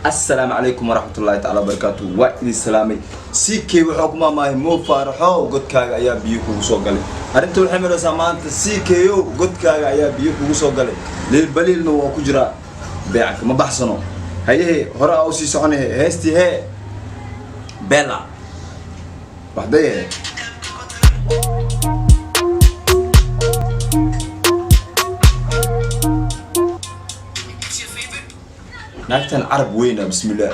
السلام عليكم ورحمة الله تعالى وبركاته وإذ السلامي سيكي وحكمة ما هي مو فارحة وقد كاغا يا بيوكو وصوغالي هرنتو الحمد سامانت سيكي وقد كاغا يا بيوكو وصوغالي للبليل نو كجرا بيعك ما بحسنو هي هرا أو سي سعني هستي هي بيلا وحدي ناكتن عرب وينه بسم الله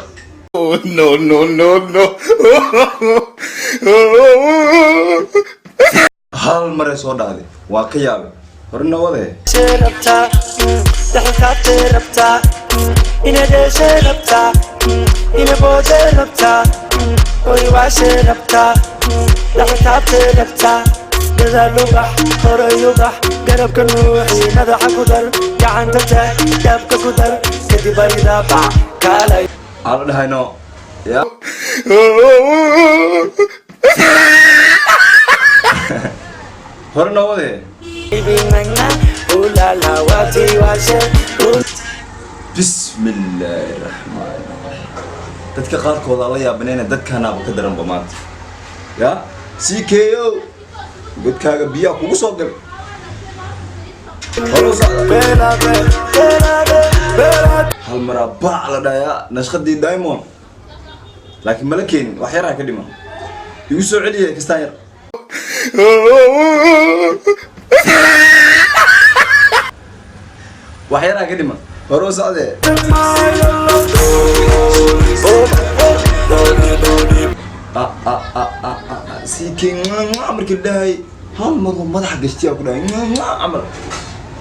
no هل مرة صدادي واقعي هرنا وده شربتا دخلت ربتا إنا ده شربتا إنا بود ربتا ويوا شربتا دخلت ربتا جزا لوبح هرا يوبح قرب كنوحي نضح قدر جعان تبتا جابك قدر كدي بريدا باع كالي على ده هنا يا هرنا وده بسم الله الرحمن الرحيم dadka qaarkood alla yaabanayna dadkana ba ka daran bamaad ya CKO godkaaga biya kugu soo gal hal mara baac la dhaya nashqadii diamond laakiin malakeyn wax yar ka dhiman igu soo celiyay kastaan yar wax yar ka dhiman horo socde سيكين عمر كداي هم مرة مدح قشتي أقول عمر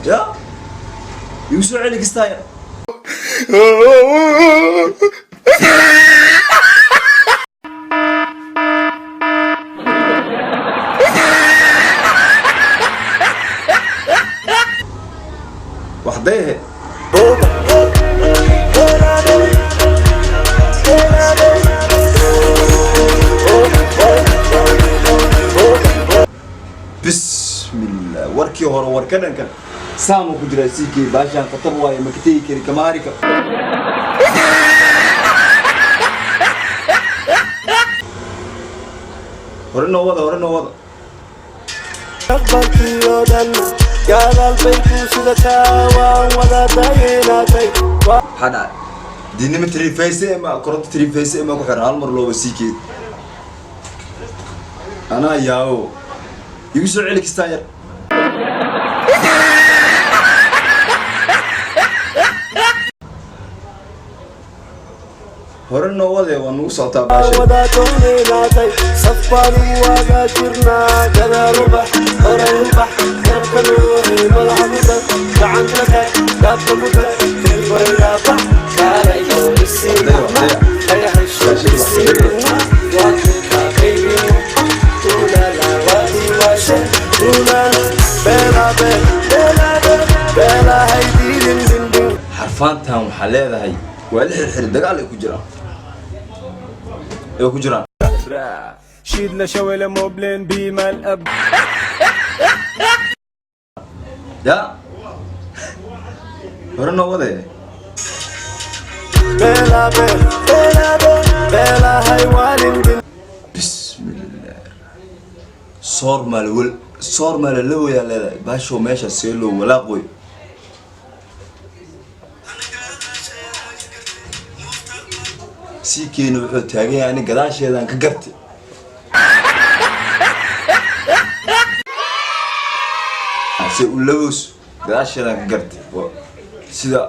يا يوسف عليك ستاير وحديه بسم الله وركي هورا وركنا كان سامو كجرا سيكي باشان قطر واي مكتي كري كماريكا هورنا وضع أقبلت يودن قال البيت سلتا ووضع دايناتي حدا ديني متري فيسي ما كرت تري فيسي ما كحر هالمر لو سيكي أنا ياو يوسف عليك ستاير هرنا وده ونوصل تاباشة ودا توني ناتي صفاني وادا جرنا كذا ربح هرا يربح يركنوني ملعبك كعن لك دابك الفريدا بح كاري السينما هيا الشاش السينما واقفا بيبي تولا لا وادي واشن تولا بلا بلا بلا هيدي لندن حرفانتها وحلاذا هي والحر دقال يكو جران شيدنا شويلة موبلين بيما الأب يا هرنا وده بلا هيوان بسم الله صور مال اللو يا لا باشو ماشي سيلو ولا قوي سيكين وحو تاغي يعني قداشيدان ka gartay si ulabus قداشيدان ka gartay sida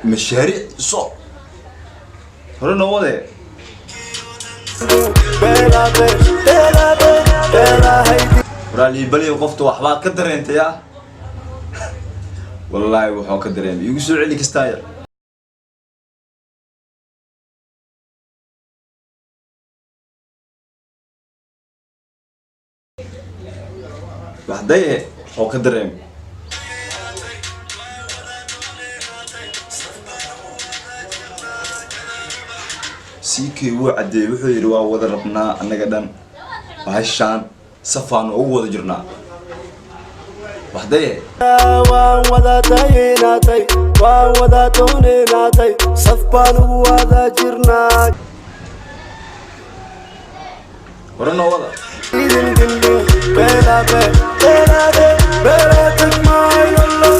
مشاريع صو هرنا وده بلا هيدي ورالي بلي وقفت waxba ka dareentay ya wallahi wuxuu ka dareemay igu soo celi kastaayar وحديه هو كدريم سيكي وعدي وحير ووضع ربنا أنك دان وهالشان سفان ووضع جرنا وحدي waan wada taynaatay waan wada doonaynaatay saf baan u wada jirnaa ورنا وضع idin dindin beelaabe beelaabe beelaatag maayolo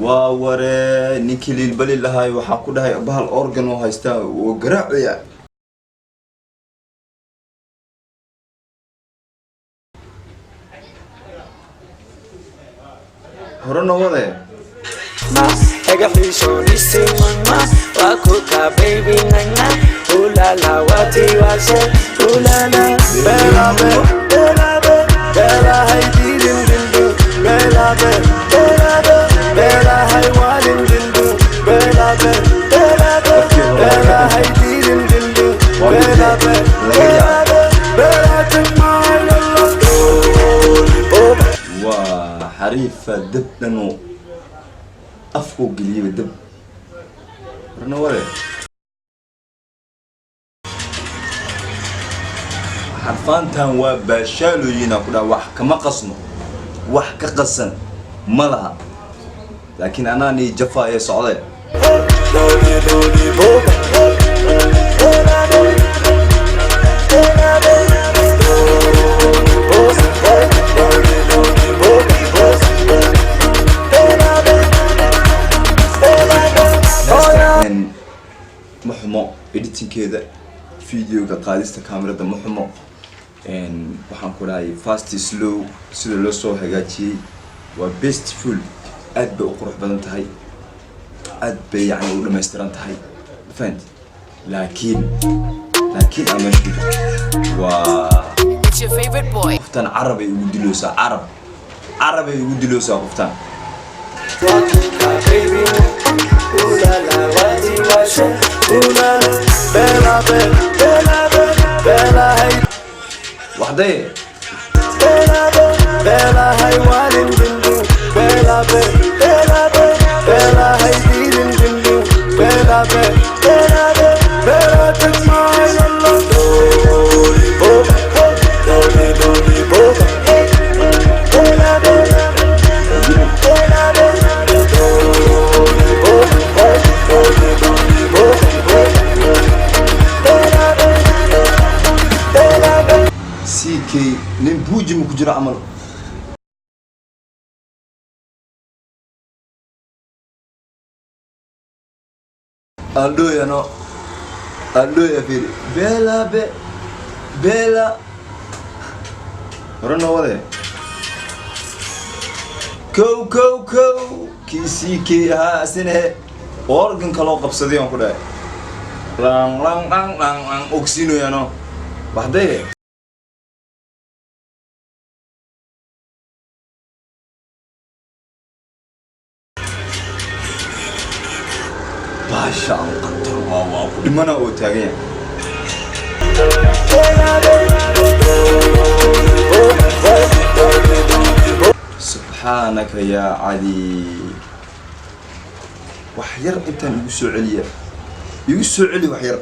ووري نيكي للبلي لهاي وحاكو دهي بهال أورجن وهايستا وقراعي هرنا وضع ega xiisoonisi mama waa kuka baby nana ulala wati wase ulala beelaabe beelaabe beelaahay diidin dindin beelaabe beelaabe beelaahay waalin dindin beelaabe beelaabe beelaahay diidin dindin beelaabe beelaabe beelaatag maayolo وحريفة دب لأنه أفقو قليبة دب هرنا وضع حرفانتان وباشالو ينا كدا وحكا ما قصنو وحكا قصن ملها لكن أناني جفا يا سعودي محمو editing كذا فيديو كقادسة كاميرا ده محمو and waxaan ku dhahay fast slow sida loo soo hagaajiyay waa bestful aad bay u qurux badan tahay aad bay yani u dhameystiran tahay fahant laakiin ama shida waa It's your favorite boy. qoftan carab ay ugu diloosaa carab ay ugu diloosaa qoftan baby ulala wati wase ulala beelaabe beelaabe beelaahay waxday beelaabe beelaahay waalin dindin beelaabe beelaabe beelaahay diidin dindin beelaabe beelaabe beelaatag maayolo CK nin buuji ma ku jiro camal Aldoya firi Bella Rana wade Kow kii CK ahaa asina organ kaloo qabsaday aan ku dhahay lang oksino yano waxday باشا قطر واو لمنا وتاغين سبحانك يا علي وحير انت يقسو علي وحير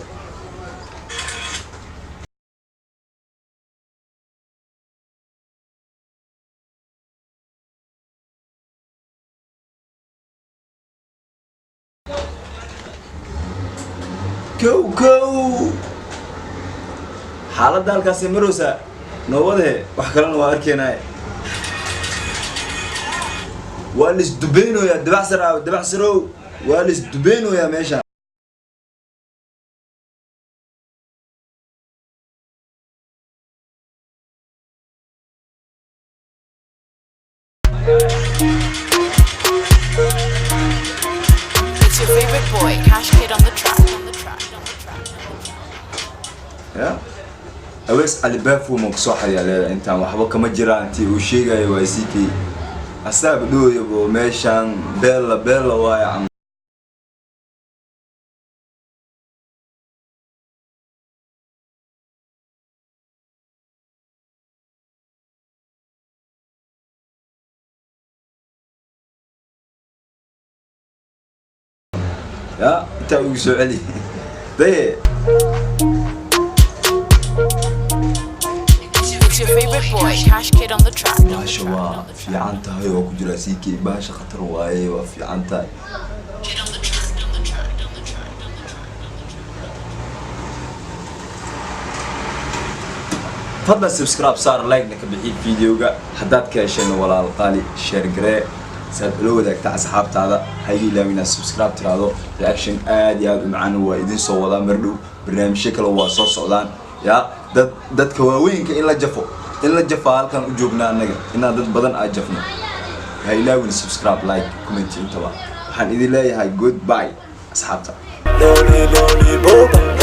كو حالة دالكاسي مروسا نووده وحكالنا واركينا والس دبينو يا دبعسرو والس دبينو يا ميشا It's your favorite boy, Cash Kid on the track. يا أويس الباف ومقصوحة يا لا أنت وحبك ما جرى أنت وشيء يا واسيكي أصاب دو يبو ميشان بيلا واي عم يا أنت ويسو علي ده It's your favorite favorite boy, Cash Kid on the track. baasha waa fiican tahay oo ku jira CK baasha khatar waaye waa fiican tahay fadlan subscribe saar like na ka bixi videoga haddaad ka hesheen walaal qaali share garee saad ula wadaagta asxaabtaada hayga ilaawina subscribe tiraado reaction aad iyo aad u macaan waa idin soo wadaa mar dhow barnaamijyo kale waa soo socdaan ya dadka waaweynka in la jafo halkan u joognaa anaga inaan dad badan aad jafno ha ilaawina subscribe like comment intaba waxaan idin leeyahay goodbye asxaabta Loli boba